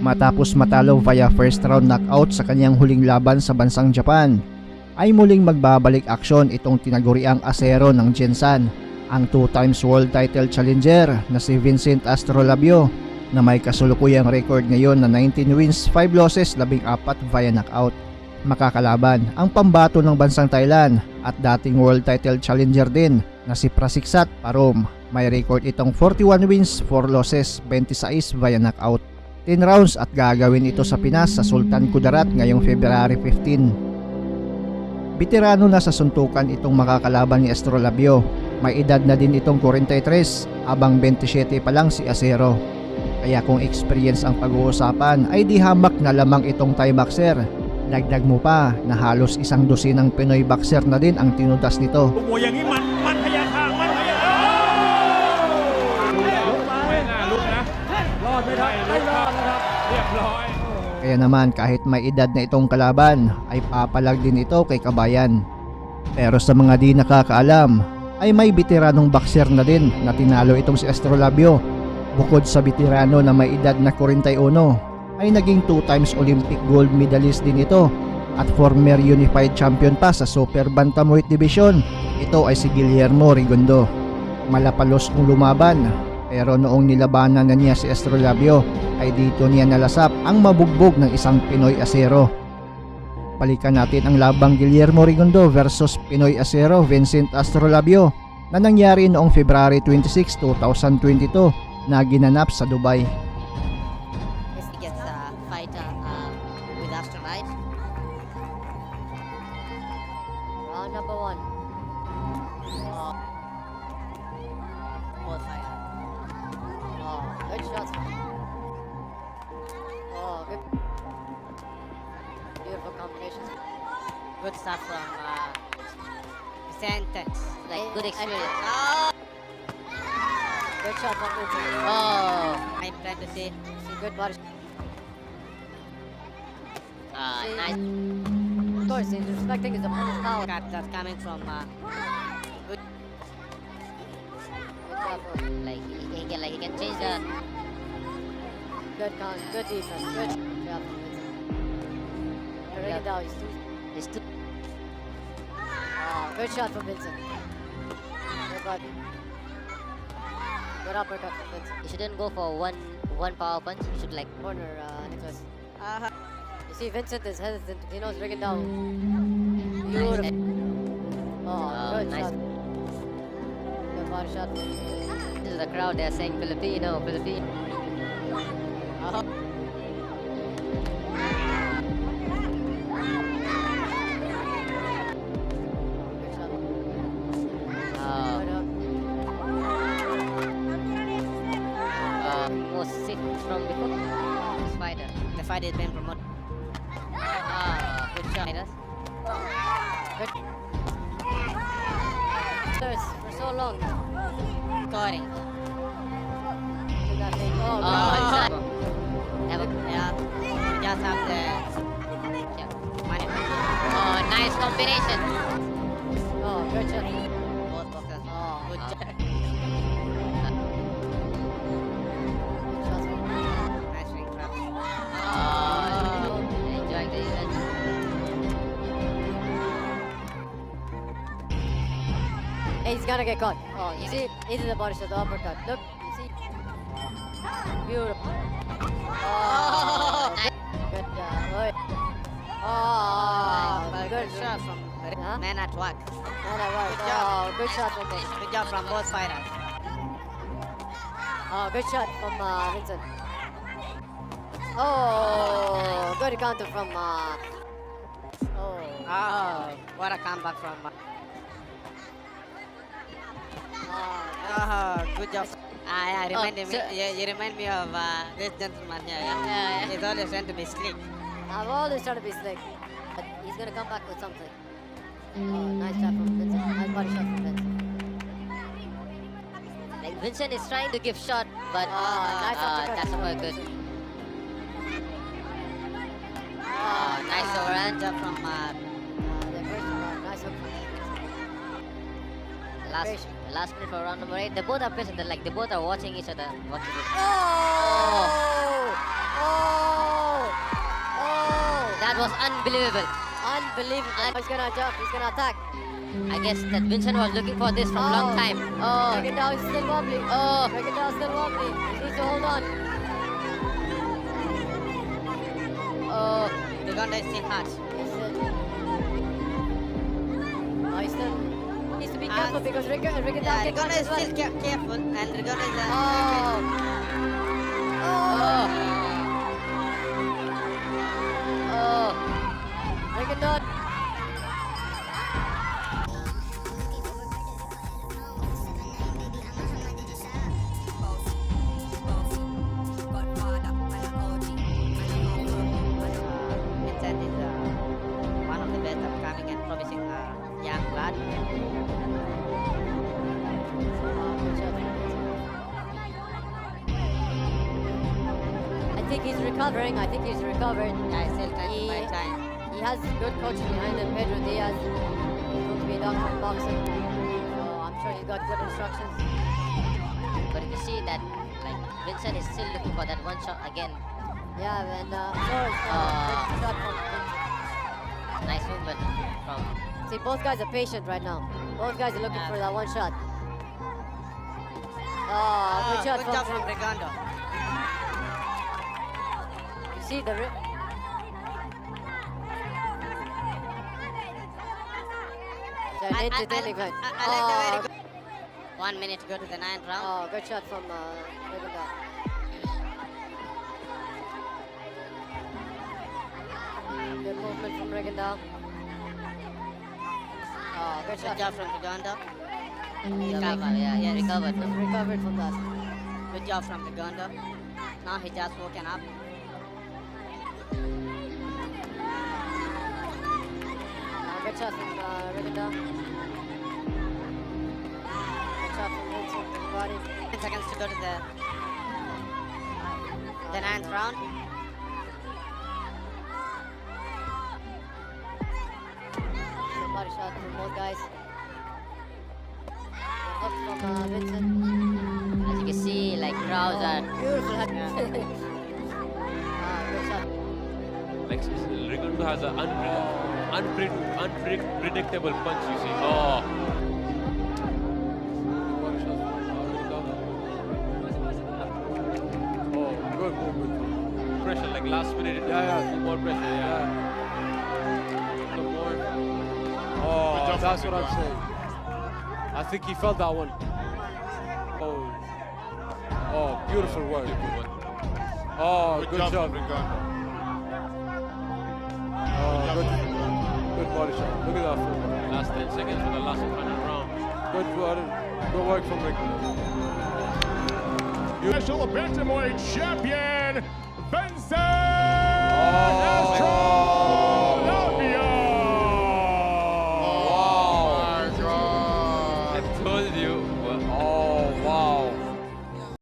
Matapos matalo via first round knockout sa kanyang huling laban sa bansang Japan, ay muling magbabalik aksyon itong tinaguriang ASERO ng Gensan, ang 2 times world title challenger na si Vincent Astrolabio na may kasulukuyang record ngayon na 19 wins, 5 losses, 14 via knockout. Makakalaban ang pambato ng bansang Thailand at dating world title challenger din na si PRASITSAK PHAPROM. May record itong 41 wins, 4 losses, 26 via knockout. 10 rounds at gagawin ito sa Pinas sa Sultan Kudarat ngayong February 15. Veterano na sa suntukan itong makakalaban ni Astrolabio. May edad na din itong 43 habang 27 pa lang si ASERO. Kaya kung experience ang pag-uusapan ay di hamak na lamang itong Thai boxer. Dagdag mo pa na halos 1 dosinang Pinoy boxer na din ang tinutas nito. Kaya naman kahit may edad na itong kalaban ay papalag din ito kay kabayan. Pero sa mga di nakakaalam ay may veteranong boxer na din na tinalo itong si Astrolabio. Bukod sa veterano na may edad na 41 ay naging 2 times Olympic gold medalist din ito at former unified champion pa sa super bantamweight division. Ito ay si Guillermo Rigondo. Malapalos kung lumaban, pero noong nilabanan na niya si Astrolabio ay dito niya nalasap ang mabugbog ng isang Pinoy ASERO. Balikan natin ang labang Guillermo Rigondo versus Pinoy ASERO Vincent Astrolabio na nangyari noong February 26, 2022 na ginanap sa Dubai. He gets a fight with Astrolite. Round number 1. Both fighter. Good shots. Good. Beautiful combinations. Good stuff from VINCENT. Like good experience. Good shot from Vincent. I'm trying to see good body. Nice. Of course, he's respecting his opponent's power. That's coming from good. He can change the. Good defense. Good job from Vincent. Right now, he's too. Good shot from Vincent. Good body. Good uppercut from Vincent. You shouldn't go for one power punch. You should like Corner, Nicholas. You see, Vincent is hesitant. He knows bringing down. Beautiful. Good nice. shot. Good body shot. This is the crowd. They're saying Filipino. Good shot. Most sick from before. This fighter. The fight is being promoted. Good shot. Good. For so long. Scoring. Did that thing. Exactly. Yeah. We just have the money. Nice combination. Good shot. Both boxers. Good Uh, shot. Nice ring trap. Enjoying the event. Hey, he's gonna get caught. You see, into the body shot, the uppercut. Look, you see. Beautiful. Good job. Good shot from Man at work. Good job. Good shot from Vincent. Good job from both fighters. Good shot from Vincent. Good counter from. What a comeback from. Good job. Yeah, you remind me of this gentleman here. Yeah. He's always trying to be slick. I've always tried to be slick, but he's gonna come back with something. Nice shot from Vincent. Nice body shot from Vincent. Like Vincent is trying to give shot, but nice uppercut. that's not good. Nice overhand jab from The first nice hook. last minute for round number 8. They both are patient. They both are watching each other. Oh! That was unbelievable. Unbelievable. He's gonna jump. He's gonna attack. I guess that Vincent was looking for this from a long time. Oh, Regendow is still wobbly. oh. Regendow is still wobbly. He needs to hold on. Oh, Uganda is still hot. He still needs to be careful because Regendow Yeah, can Uganda is as well. still careful, and Uganda is. Regendow. Vincent is one of the best upcoming and promising young lad. I think he's recovering. I think he's recovered. Yeah, still trying to He- buy time. He has good coaches behind him. Pedro Diaz. He's going to be a doctor in boxing. So I'm sure he's got good instructions. But if you see that, like Vincent is still looking for that one shot again. Yeah, and sure, good shot from Vincent. Nice movement from. See, both guys are patient right now. Both guys are looking for that one shot. Oh, good shot Good job from from Uganda. You see the I like the very Oh, good. 1 minute to go to the 9th round. oh, good shot from Regendow. Good movement from Regendow. Oh, good Good shot. job from Uganda. He's Yeah, recovered. recovered from that. Good job from Uganda. Now he just woken up. Good shot from Regendow. Good shot from Vincent with the body. 10 seconds to go to the 9th round. Good body shot from both guys. Up from Vincent. As you can see, like crowds are. Beautiful head. Yeah. Good shot. Like Rigondo has an unpredictable punch, you see. Oh. Oh, good movement. Pressure, like last minute. Yeah. More pressure, yeah. The more. Oh, that's what I'm saying. I think he felt that one. Oh, beautiful work. Oh, good job. Oh, good body shot. Look at that footwork. Last 10 seconds for the last and final round. Good work from Rick. Special bantamweight champion,